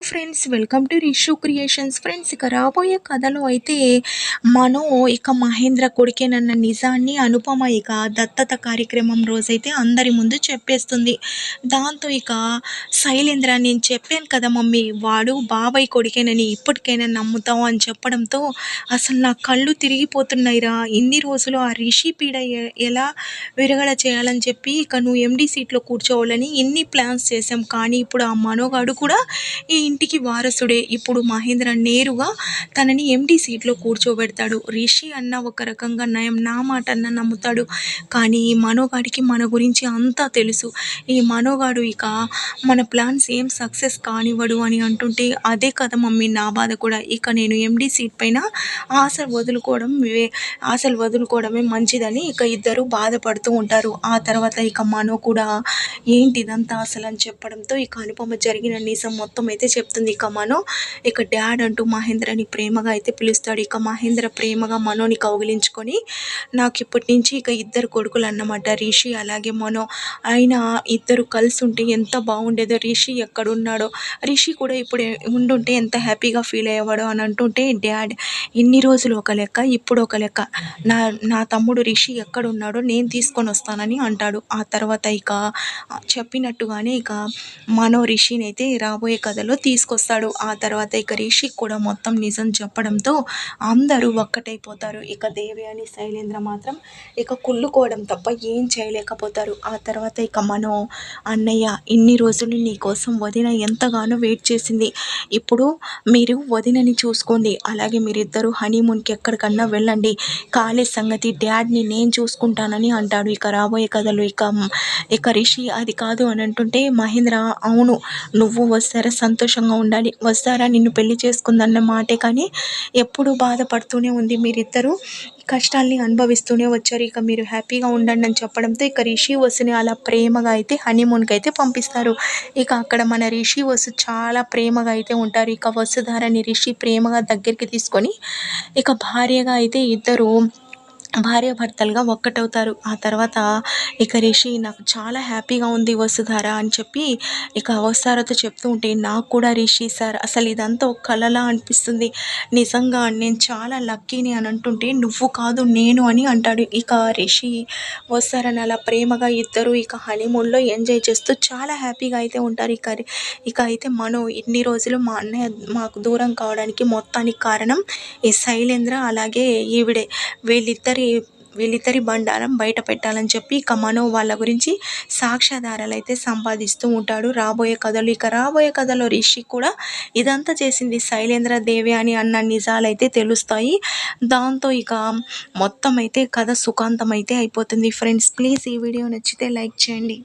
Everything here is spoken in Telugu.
Friends, welcome to Rishu creations. Friends, ఇక రాబోయే కథలో అయితే మనో ఇక మహేంద్ర కొడుకేనన్న నిజాన్ని అనుపమ ఇక దత్తత కార్యక్రమం రోజైతే అందరి ముందు చెప్పేస్తుంది. దాంతో ఇక శైలేంద్ర, నేను చెప్పాను కదా మమ్మీ, వాడు బాబాయ్ కొడుకేనని, ఇప్పటికైనా నమ్ముతావు అని చెప్పడంతో అసలు నా కళ్ళు తిరిగిపోతున్నాయిరా. ఇన్ని రోజులు ఆ రిషి పీడ ఎలా విరగడ చేయాలని చెప్పి ఇక నువ్వు ఎండి సీట్లో కూర్చోవాలని ఎన్ని ప్లాన్స్ చేసాం, కానీ ఇప్పుడు ఆ మనోగాడు కూడా ఈ ఇంటికి వారసుడే. ఇప్పుడు మహేంద్ర నేరుగా తనని ఎండి సీట్లో కూర్చోబెడతాడు. రిషి అన్న ఒక రకంగా నయం, నా మాట అన్న నమ్ముతాడు. కానీ ఈ మనోగాడికి మన గురించి అంతా తెలుసు. ఈ మనోగాడు ఇక మన ప్లాన్స్ ఏం సక్సెస్ కానివ్వడు అని అంటుంటే, అదే కదా మమ్మీ నా బాధ కూడా. ఇక నేను ఎండి సీట్ పైన ఆశలు వదులుకోవడమే మంచిదని ఇక ఇద్దరు బాధపడుతూ ఉంటారు. ఆ తర్వాత ఇక మనో కూడా ఏంటిదంతా అసలు అని చెప్పడంతో ఇక అనుపమ జరిగిన నిజం మొత్తం అయితే చెప్తుంది. ఇక మనో ఇక డాడ్ అంటూ మహేంద్రని ప్రేమగా అయితే పిలుస్తాడు. ఇక మహేంద్ర ప్రేమగా మనోని కౌగిలించుకొని, నాకు ఇప్పటి నుంచి ఇక ఇద్దరు కొడుకులు అన్నమాట, రిషి అలాగే మనో. అయినా ఇద్దరు కలిసి ఉంటే ఎంత బాగుండేదో. రిషి ఎక్కడున్నాడో, రిషి కూడా ఇప్పుడు ఉండుంటే ఎంత హ్యాపీగా ఫీల్ అయ్యేవాడో అని అంటుంటే, డాడ్ ఇన్ని రోజులు ఒక లెక్క, ఇప్పుడు ఒక లెక్క. నా నా తమ్ముడు రిషి ఎక్కడున్నాడో నేను తీసుకొని వస్తానని అంటాడు. ఆ తర్వాత ఇక చెప్పినట్టుగానే ఇక మనో రిషిని అయితే రాబోయే కథలో తీసుకొస్తాడు. ఆ తర్వాత ఇక రిషికి కూడా మొత్తం నిజం చెప్పడంతో అందరూ ఒక్కటైపోతారు. ఇక దేవయాని శైలేంద్ర మాత్రం ఇక కుళ్ళుకోవడం తప్ప ఏం చేయలేకపోతారు. ఆ తర్వాత ఇక మనో, అన్నయ్య ఇన్ని రోజులు నీ కోసం వదిన ఎంతగానో వెయిట్ చేసింది. ఇప్పుడు మీరు వదినని చూసుకోండి, అలాగే మీరిద్దరూ హనీమూన్కి ఎక్కడికన్నా వెళ్ళండి. కాలేజ్ సంగతి డాడ్ని నేను చూసుకుంటానని అంటాడు. ఇక రాబోయే కథలో ఇక రిషి అది కాదు అని అంటుంటే, మహేంద్ర అవును నువ్వు వస్తారా సంతోషంగా ఉండాలి, వస్తారా నిన్ను పెళ్లి చేసుకుందన్న మాటే, కానీ ఎప్పుడు బాధపడుతూనే ఉంది. మీరిద్దరూ కష్టాల్ని అనుభవిస్తూనే వచ్చారు. ఇక మీరు హ్యాపీగా ఉండండి అని చెప్పడంతో ఇక రిషి వసుని అలా ప్రేమగా అయితే హనీమూన్కి అయితే పంపిస్తారు. ఇక అక్కడ మన రిషి వసు చాలా ప్రేమగా అయితే ఉంటారు. ఇక వసుధారని రిషి ప్రేమగా దగ్గరికి తీసుకొని ఇక భార్యగా అయితే ఇద్దరు భార్యాభర్తలుగా ఒక్కటవుతారు. ఆ తర్వాత ఇక రిషి, నాకు చాలా హ్యాపీగా ఉంది వసుధార అని చెప్పి ఇక వసుధారతో చెప్తూ ఉంటే, నాకు కూడా రిషి సార్ అసలు ఇదంతా ఒక కలలా అనిపిస్తుంది, నిజంగా నేను చాలా లక్కీని అని అంటుంటే, నువ్వు కాదు నేను అని అంటాడు. ఇక రిషి వసుధారని అలా ప్రేమగా ఇద్దరు ఇక హనీమూన్లో ఎంజాయ్ చేస్తూ చాలా హ్యాపీగా అయితే ఉంటారు. ఇక అయితే మనో ఇన్ని రోజులు మా అన్నయ్య మాకు దూరం కావడానికి మొత్తానికి కారణం ఈ శైలేంద్ర అలాగే ఈవిడే. వీళ్ళిద్దరి బండారం బయట పెట్టాలని చెప్పి ఇక మనో వాళ్ళ గురించి సాక్ష్యాధారాలు అయితే సంపాదిస్తూ ఉంటాడు. రాబోయే కథలో రిషి కూడా ఇదంతా చేసింది శైలేంద్ర దేవయాని అన్న నిజాలైతే తెలుస్తాయి. దాంతో ఇక మొత్తం అయితే కథ సుఖాంతం అయితే అయిపోతుంది. ఫ్రెండ్స్, ప్లీజ్ ఈ వీడియో నచ్చితే లైక్ చేయండి.